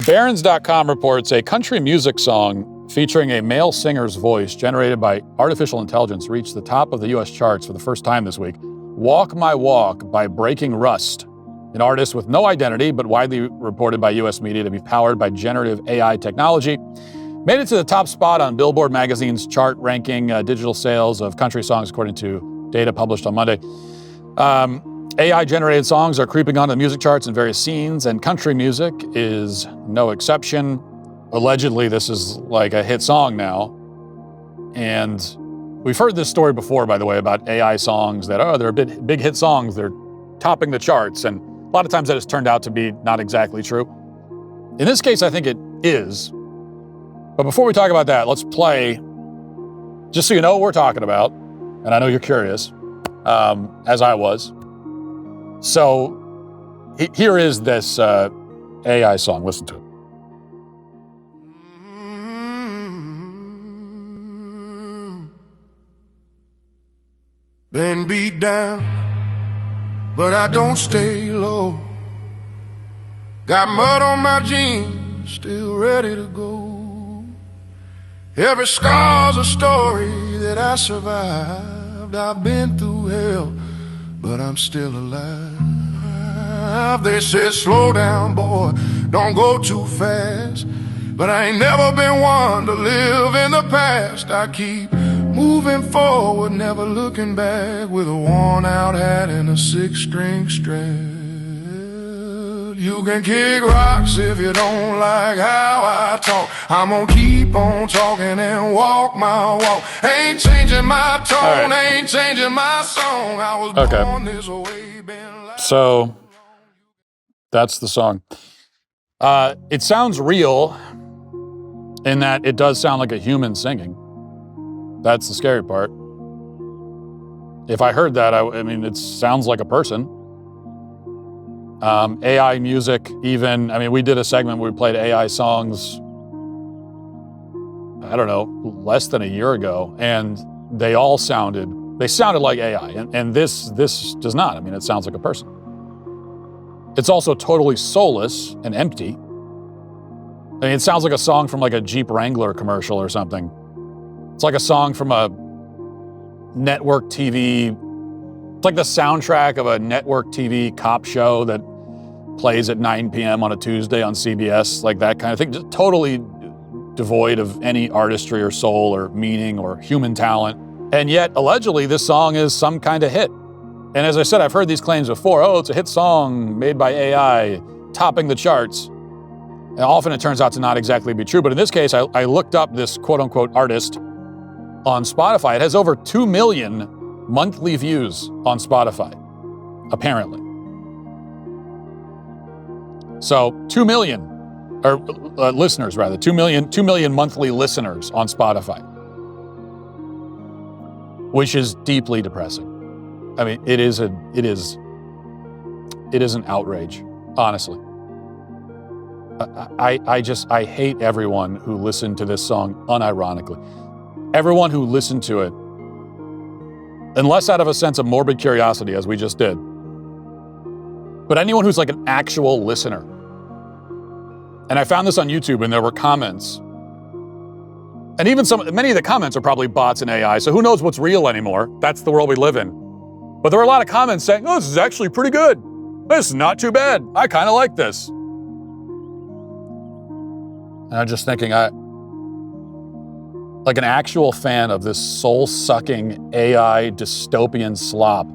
Barron's.com reports a country music song featuring a male singer's voice generated by artificial intelligence reached the top of the U.S. charts for the first time this week. Walk My Walk by Breaking Rust, an artist with no identity but widely reported by U.S. media to be powered by generative AI technology, made it to the top spot on Billboard magazine's chart ranking digital sales of country songs according to data published on Monday. AI-generated songs are creeping onto the music charts in various scenes, and country music is no exception. Allegedly, this is like a hit song now. And we've heard this story before, by the way, about AI songs that, they're big hit songs, they're topping the charts. And a lot of times that has turned out to be not exactly true. In this case, I think it is. But before we talk about that, let's play, just so you know what we're talking about, and I know you're curious, as I was. So here is this AI song. Listen to it. Been beat down, but I don't stay low. Got mud on my jeans, still ready to go. Every scar's a story that I survived. I've been through hell, but I'm still alive. They said, slow down, boy, don't go too fast. But I ain't never been one to live in the past. I keep moving forward, never looking back, with a worn-out hat and a six-string strap. You can kick rocks if you don't like how I talk. I'm gonna keep on talking and walk my walk. Ain't changing my tone, ain't changing my song. I was born this way, been like... So that's the song. It sounds real in that it does sound like a human singing. That's the scary part. If I heard that, I mean, it sounds like a person. AI music, even, I mean, we did a segment where we played AI songs, I don't know, less than a year ago, and they sounded like AI, and this does not. I mean, it sounds like a person. It's also totally soulless and empty. I mean, it sounds like a song from like a Jeep Wrangler commercial or something. It's like a song from a network TV. It's like the soundtrack of a network TV cop show that plays at 9 p.m. on a Tuesday on CBS, like that kind of thing. Just totally devoid of any artistry or soul or meaning or human talent. And yet, allegedly, this song is some kind of hit. And as I said, I've heard these claims before. Oh, it's a hit song made by AI, topping the charts. And often it turns out to not exactly be true. But in this case, I looked up this quote-unquote artist on Spotify. It has over 2 million monthly views on Spotify, apparently. So 2 million, or listeners rather, 2 million monthly listeners on Spotify, which is deeply depressing. I mean, it is an outrage, honestly. I hate everyone who listened to this song unironically. Everyone who listened to it, unless out of a sense of morbid curiosity, as we just did, but anyone who's like an actual listener. And I found this on YouTube, and there were comments. And even many of the comments are probably bots and AI, so who knows what's real anymore? That's the world we live in. But there were a lot of comments saying, oh, this is actually pretty good. This is not too bad. I kind of like this. And I'm just thinking, like an actual fan of this soul-sucking AI dystopian slop,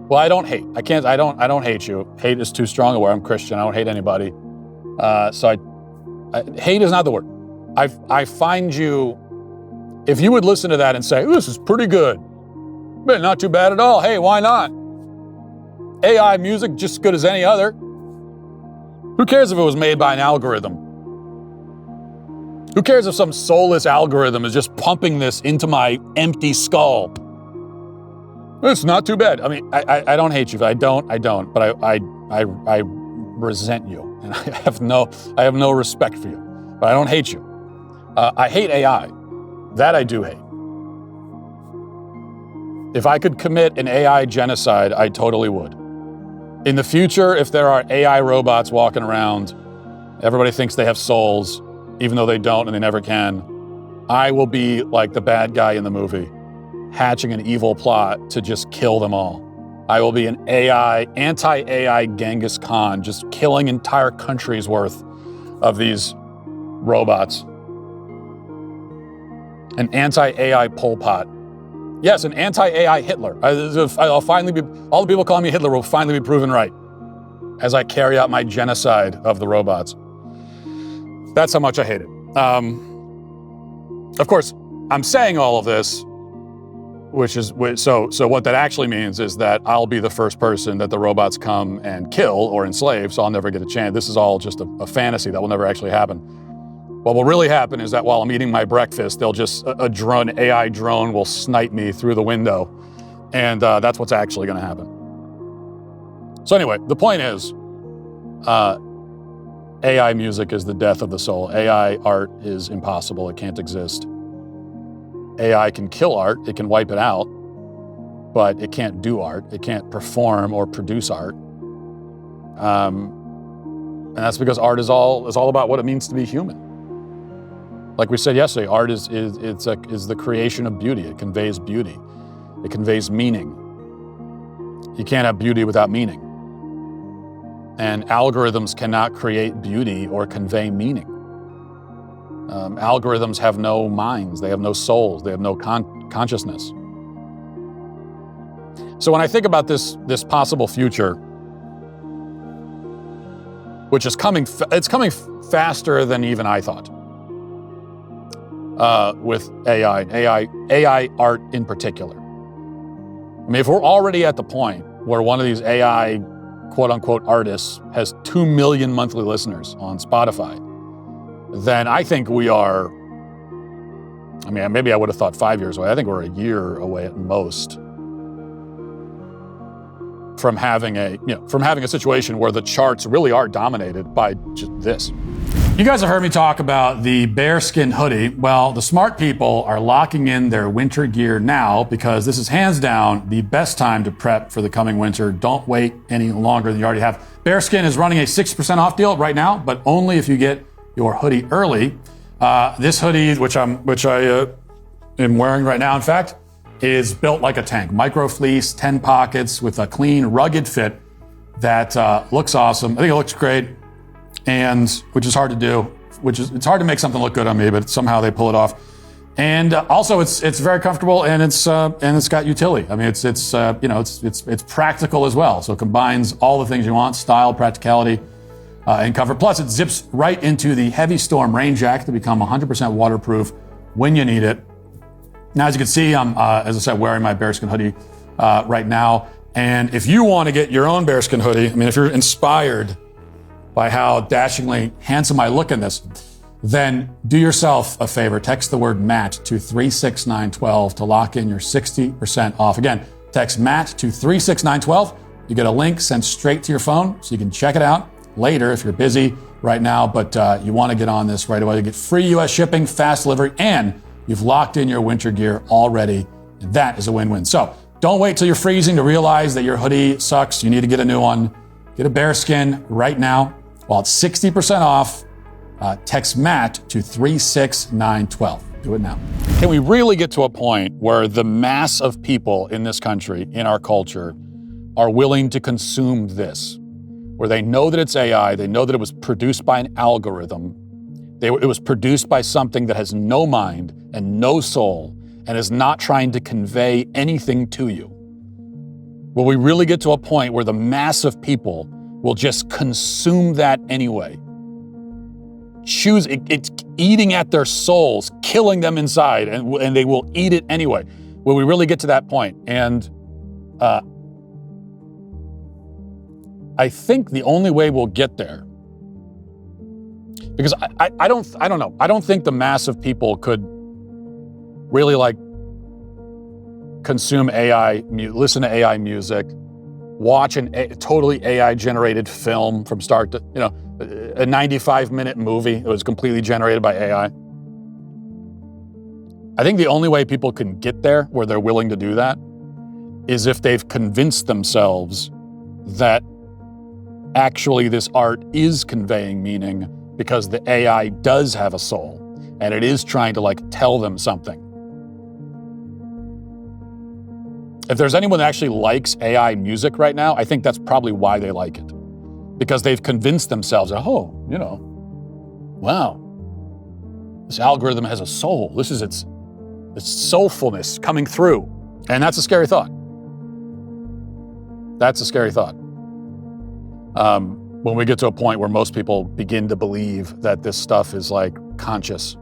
well, I don't hate. I don't hate you. Hate is too strong a word. I'm Christian. I don't hate anybody. Hate is not the word. I find you, if you would listen to that and say, this is pretty good, but not too bad at all. Hey, why not? AI music, just as good as any other. Who cares if it was made by an algorithm? Who cares if some soulless algorithm is just pumping this into my empty skull? It's not too bad. I mean, I don't hate you. I don't, but I resent you. And I have no respect for you. But I don't hate you. I hate AI. That I do hate. If I could commit an AI genocide, I totally would. In the future, if there are AI robots walking around, everybody thinks they have souls, even though they don't and they never can, I will be like the bad guy in the movie, hatching an evil plot to just kill them all. I will be an anti-AI Genghis Khan, just killing entire countries worth of these robots. An anti-AI Pol Pot. Yes, an anti-AI Hitler. I'll finally be, all the people calling me Hitler will finally be proven right as I carry out my genocide of the robots. That's how much I hate it. Of course, I'm saying all of this, so what that actually means is that I'll be the first person that the robots come and kill or enslave, so I'll never get a chance. This is all just a fantasy that will never actually happen. What will really happen is that while I'm eating my breakfast, they'll just, an AI drone will snipe me through the window. And that's what's actually gonna happen. So anyway, the point is, AI music is the death of the soul. AI art is impossible, it can't exist. AI can kill art, it can wipe it out, but it can't do art, it can't perform or produce art. And that's because art is all about what it means to be human. Like we said yesterday, art is the creation of beauty. It conveys beauty. It conveys meaning. You can't have beauty without meaning. And algorithms cannot create beauty or convey meaning. Algorithms have no minds. They have no souls. They have no consciousness. So when I think about this possible future, which is coming, it's coming faster than even I thought. With AI art in particular. I mean, if we're already at the point where one of these AI quote-unquote artists has 2 million monthly listeners on Spotify, then I think we are, I mean, maybe I would have thought 5 years away. I think we're a year away at most from having a situation where the charts really are dominated by just this. You guys have heard me talk about the bearskin hoodie. Well, the smart people are locking in their winter gear now because this is hands down the best time to prep for the coming winter. Don't wait any longer than you already have. Bearskin is running a 60% off deal right now, but only if you get your hoodie early. This hoodie, which I am wearing right now, in fact, is built like a tank. Micro fleece, 10 pockets with a clean, rugged fit that looks awesome. I think it looks great. And which is hard to do, it's hard to make something look good on me, but somehow they pull it off. And also it's very comfortable and it's got utility. I mean, it's practical as well. So it combines all the things you want: style, practicality, and comfort. Plus it zips right into the heavy storm rain jacket to become 100% waterproof when you need it. Now, as you can see, I'm, as I said, wearing my bearskin hoodie right now. And if you want to get your own bearskin hoodie, I mean, if you're inspired by how dashingly handsome I look in this, then do yourself a favor. Text the word MATT to 36912 to lock in your 60% off. Again, text MATT to 36912. You get a link sent straight to your phone so you can check it out later if you're busy right now, but you want to get on this right away. You get free U.S. shipping, fast delivery, and you've locked in your winter gear already. And that is a win-win. So don't wait till you're freezing to realize that your hoodie sucks. You need to get a new one. Get a bearskin right now. While it's 60% off, text MATT to 36912. Do it now. Can we really get to a point where the mass of people in this country, in our culture, are willing to consume this? Where they know that it's AI, they know that it was produced by an algorithm, it was produced by something that has no mind and no soul and is not trying to convey anything to you. Will we really get to a point where the mass of people will just consume that anyway? It's eating at their souls, killing them inside, and they will eat it anyway. Will we really get to that point? And I think the only way we'll get there, because I don't know. I don't think the mass of people could really consume AI, listen to AI music, watch a totally AI-generated film from start to, a 95-minute movie that was completely generated by AI. I think the only way people can get there, where they're willing to do that, is if they've convinced themselves that actually this art is conveying meaning because the AI does have a soul and it is trying to like tell them something. If there's anyone that actually likes AI music right now, I think that's probably why they like it. Because they've convinced themselves, oh, wow, this algorithm has a soul. This is its soulfulness coming through. And that's a scary thought. That's a scary thought. When we get to a point where most people begin to believe that this stuff is like conscious.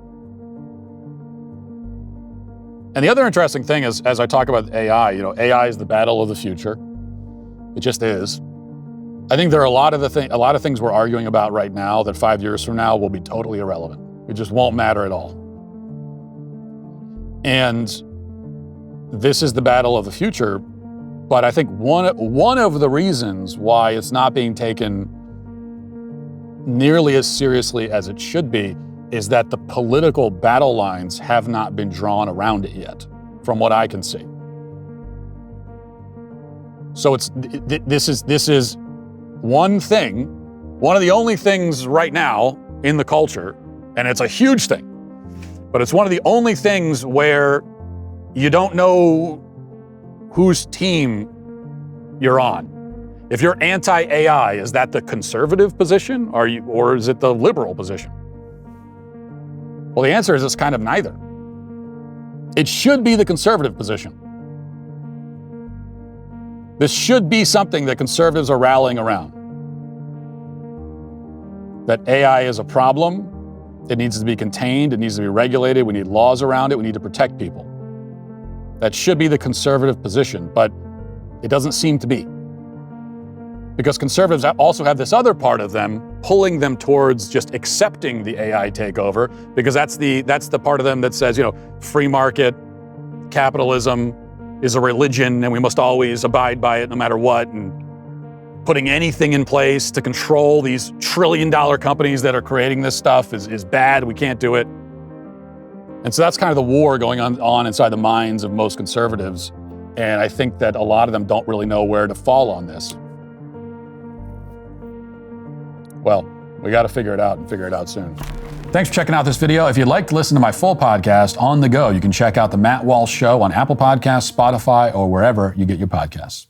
And the other interesting thing is, as I talk about AI, AI is the battle of the future. It just is. I think there are a lot of things we're arguing about right now that 5 years from now will be totally irrelevant. It just won't matter at all. And this is the battle of the future. But I think one of the reasons why it's not being taken nearly as seriously as it should be is that the political battle lines have not been drawn around it yet, from what I can see. So this is one thing, one of the only things right now in the culture, and it's a huge thing, but it's one of the only things where you don't know whose team you're on. If you're anti-AI, is that the conservative position, or is it the liberal position? Well, the answer is it's kind of neither. It should be the conservative position. This should be something that conservatives are rallying around. That AI is a problem, it needs to be contained, it needs to be regulated, we need laws around it, we need to protect people. That should be the conservative position, but it doesn't seem to be. Because conservatives also have this other part of them pulling them towards just accepting the AI takeover, because that's the part of them that says, free market, capitalism is a religion and we must always abide by it no matter what, and putting anything in place to control these trillion-dollar companies that are creating this stuff is bad, we can't do it. And so that's kind of the war going on inside the minds of most conservatives, and I think that a lot of them don't really know where to fall on this. Well, we got to figure it out and figure it out soon. Thanks for checking out this video. If you'd like to listen to my full podcast on the go, you can check out The Matt Walsh Show on Apple Podcasts, Spotify, or wherever you get your podcasts.